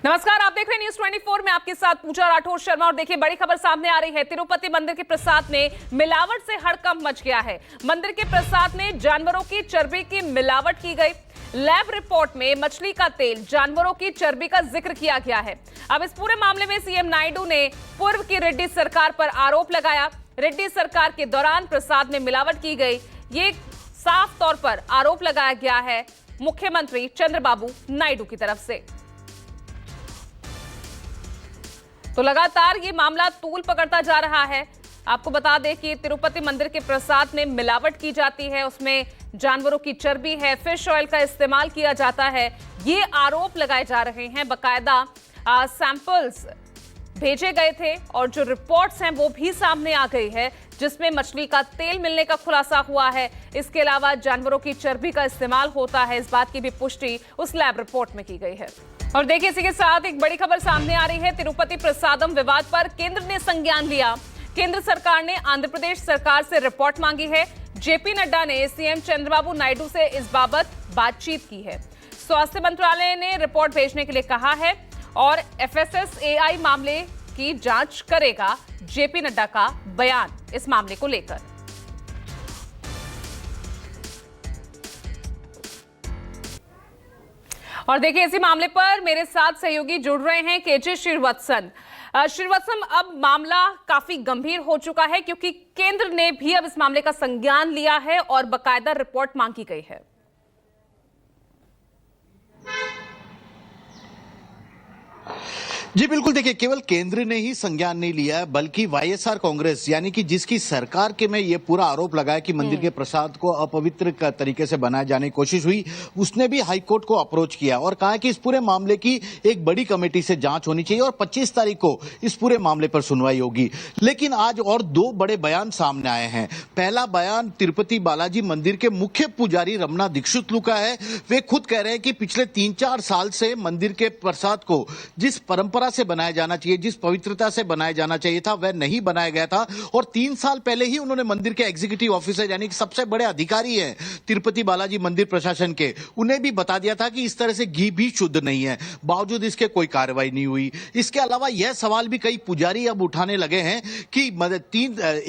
नमस्कार, आप देख रहे हैं न्यूज 24 में आपके साथ पूजा राठौर शर्मा। और देखिए, बड़ी खबर सामने आ रही है। तिरुपति मंदिर के प्रसाद में मिलावट से हड़कंप मच गया है। मंदिर के प्रसाद में जानवरों की चर्बी की मिलावट की गई। लैब रिपोर्ट में मछली का तेल, जानवरों की चर्बी का जिक्र किया गया है। अब इस पूरे मामले में सीएम नायडू ने पूर्व की रेड्डी सरकार पर आरोप लगाया। रेड्डी सरकार के दौरान प्रसाद में मिलावट की गई, ये साफ तौर पर आरोप लगाया गया है मुख्यमंत्री चंद्रबाबू नायडू की तरफ से। तो लगातार ये मामला तूल पकड़ता जा रहा है। आपको बता दें कि तिरुपति मंदिर के प्रसाद में मिलावट की जाती है, उसमें जानवरों की चर्बी है, फिश ऑयल का इस्तेमाल किया जाता है, ये आरोप लगाए जा रहे हैं। बकायदा सैंपल्स भेजे गए थे और जो रिपोर्ट्स हैं वो भी सामने आ गई है, जिसमें मछली का तेल मिलने का खुलासा हुआ है। इसके अलावा जानवरों की चर्बी का इस्तेमाल होता है, इस बात की भी पुष्टि उस लैब रिपोर्ट में की गई है। और देखिए, इसी के साथ एक बड़ी खबर सामने आ रही है। तिरुपति प्रसादम विवाद पर केंद्र ने संज्ञान लिया। केंद्र सरकार ने आंध्र प्रदेश सरकार से रिपोर्ट मांगी है। जेपी नड्डा ने सीएम चंद्रबाबू नायडू से इस बाबत बातचीत की है। स्वास्थ्य मंत्रालय ने रिपोर्ट भेजने के लिए कहा है और FSSAI मामले की जांच करेगा। जेपी नड्डा का बयान इस मामले को लेकर। और देखिए, इसी मामले पर मेरे साथ सहयोगी जुड़ रहे हैं केजे श्रीवत्सन। श्रीवत्सम, अब मामला काफी गंभीर हो चुका है क्योंकि केंद्र ने भी अब इस मामले का संज्ञान लिया है और बकायदा रिपोर्ट मांगी गई है। जी बिल्कुल, देखिए, केवल केंद्र ने ही संज्ञान नहीं लिया है बल्कि वाईएसआर कांग्रेस, यानी कि जिसकी सरकार के में ये पूरा आरोप लगाया कि मंदिर के प्रसाद को अपवित्र तरीके से बनाए जाने की कोशिश हुई, उसने भी हाईकोर्ट को अप्रोच किया और कहा कि इस पूरे मामले की एक बड़ी कमेटी से जांच होनी चाहिए और 25 तारीख को इस पूरे मामले पर सुनवाई होगी। लेकिन आज और दो बड़े बयान सामने आए हैं। पहला बयान तिरुपति बालाजी मंदिर के मुख्य पुजारी रमना दीक्षितलू का है। वे खुद कह रहे हैं कि पिछले 3-4 साल से मंदिर के प्रसाद को जिस परंपरा से बनाया जाना चाहिए, जिस पवित्रता से बनाया जाना चाहिए था, वह नहीं बनाया गया था। और 3 साल पहले ही उन्होंने मंदिर के एग्जीक्यूटिव ऑफिसर, यानी कि सबसे बड़े अधिकारी हैं तिरुपति बालाजी मंदिर प्रशासन के, उन्हें भी बता दिया था कि इस तरह से घी भी शुद्ध नहीं है। बावजूद इसके कोई कार्रवाई नहीं हुई। इसके अलावा यह सवाल भी कई पुजारी अब उठाने लगे हैं कि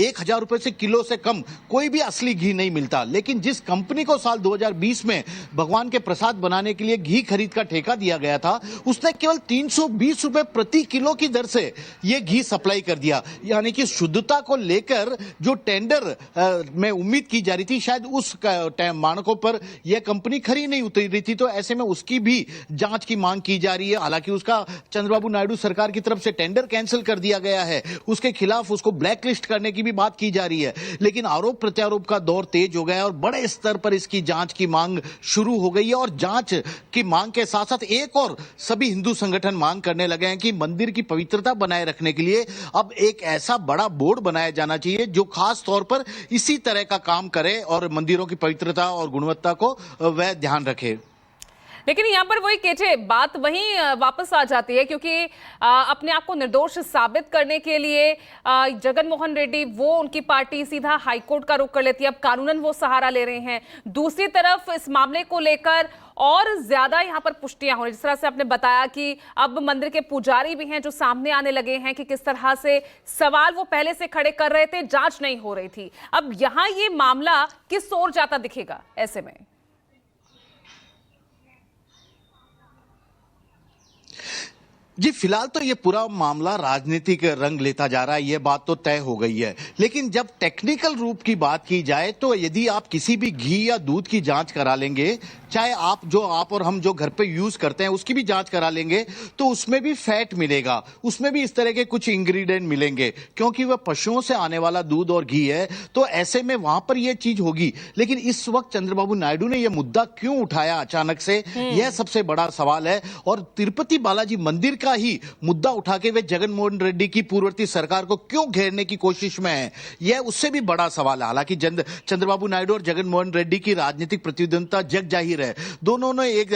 1,000 रुपए से किलो से कम कोई भी असली घी नहीं मिलता। लेकिन जिस कंपनी को साल 2020 में भगवान के प्रसाद बनाने के लिए घी खरीद का ठेका दिया गया था, उसने केवल 320 रुपए प्रति किलो की दर से यह घी सप्लाई कर दिया। यानी कि शुद्धता को लेकर जो टेंडर में उम्मीद की जा रही थी, शायद उस मानकों पर यह कंपनी खरी नहीं उतरी रही थी। तो ऐसे में उसकी भी जांच की मांग की जा रही है। हालांकि उसका चंद्रबाबू नायडू सरकार की तरफ से टेंडर कैंसिल कर दिया गया है, उसके खिलाफ उसको ब्लैकलिस्ट करने की भी बात की जा रही है। लेकिन आरोप प्रत्यारोप का दौर तेज हो गया है और बड़े स्तर पर इसकी जांच की मांग शुरू हो गई है। और जांच की मांग के साथ साथ एक और सभी हिंदू संगठन मांग करने लगे हैं कि मंदिर की पवित्रता बनाए रखने के लिए अब एक ऐसा बड़ा बोर्ड बनाया जाना चाहिए जो खास तौर पर इसी तरह का काम करे और मंदिरों की पवित्रता और गुणवत्ता को वह ध्यान रखे। लेकिन यहाँ पर वही केजे बात वहीं वापस आ जाती है क्योंकि अपने आप को निर्दोष साबित करने के लिए जगन मोहन रेड्डी, वो उनकी पार्टी सीधा हाईकोर्ट का रुख कर लेती है। अब कानूनन वो सहारा ले रहे हैं। दूसरी तरफ इस मामले को लेकर और ज्यादा यहाँ पर पुष्टियां हो रही, जिस तरह से आपने बताया कि अब मंदिर के पुजारी भी हैं जो सामने आने लगे हैं कि किस तरह से सवाल वो पहले से खड़े कर रहे थे, जांच नहीं हो रही थी। अब यहाँ ये मामला किस ओर जाता दिखेगा ऐसे में? जी फिलहाल तो ये पूरा मामला राजनीतिक रंग लेता जा रहा है, ये बात तो तय हो गई है। लेकिन जब टेक्निकल रूप की बात की जाए तो यदि आप किसी भी घी या दूध की जांच करा लेंगे, चाहे आप और हम जो घर पे यूज करते हैं उसकी भी जांच करा लेंगे, तो उसमें भी फैट मिलेगा, उसमें भी इस तरह के कुछ इंग्रेडिएंट मिलेंगे क्योंकि वह पशुओं से आने वाला दूध और घी है। तो ऐसे में वहां पर यह चीज होगी। लेकिन इस वक्त चंद्रबाबू नायडू ने यह मुद्दा क्यों उठाया अचानक से, यह सबसे बड़ा सवाल है। और तिरुपति बालाजी मंदिर का ही मुद्दा उठा के वे जगन मोहन रेड्डी की पूर्ववर्ती सरकार को क्यों घेरने की कोशिश में है, यह उससे भी बड़ा सवाल है। हालांकि चंद्रबाबू नायडू और जगन मोहन रेड्डी की राजनीतिक प्रतिद्वंदता जग जाहिर गंभीर है। दोनों ने एक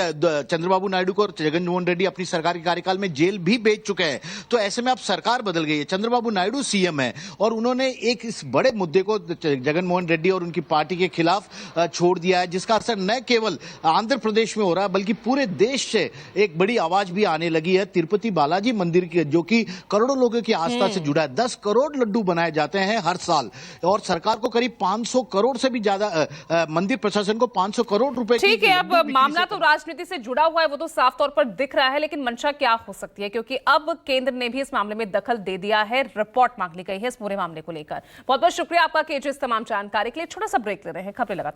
चंद्रबाबू नायडू को और जगनमोहन रेड्डी अपनी सरकार के कार्यकाल में जेल भी भेज चुके हैं। तो ऐसे में अब सरकार बदल गई है, चंद्रबाबू नायडू सीएम है और उन्होंने एक इस बड़े मुद्दे को जगनमोहन रेड्डी और उनकी पार्टी के खिलाफ छोड़ दिया है, जिसका असर न केवल आंध्र प्रदेश में हो रहा है बल्कि पूरे देश से एक बड़ी आवाज भी आने लगी है। तिरुपति बालाजी मंदिर की, जो कि करोड़ों लोगों की आस्था से जुड़ा है, 10 करोड़ लड्डू बनाए जाते हैं हर साल और सरकार को करीब 500 करोड़ से भी ज्यादा, मंदिर प्रशासन को 500 करोड़ रुपए की ठीक है। अब लड्डू बिक्री मामला से तो राजनीति से जुड़ा हुआ है, वो तो साफ तौर पर दिख रहा है, लेकिन मंशा क्या हो सकती है, क्योंकि अब केंद्र ने भी इस मामले में दखल दे दिया है, रिपोर्ट मांग ली गई है इस पूरे मामले को लेकर। बहुत बहुत शुक्रिया आपका केजे, इस तमाम जानकारी के लिए। छोटा सा ब्रेक ले रहे हैं, खबरें लगातार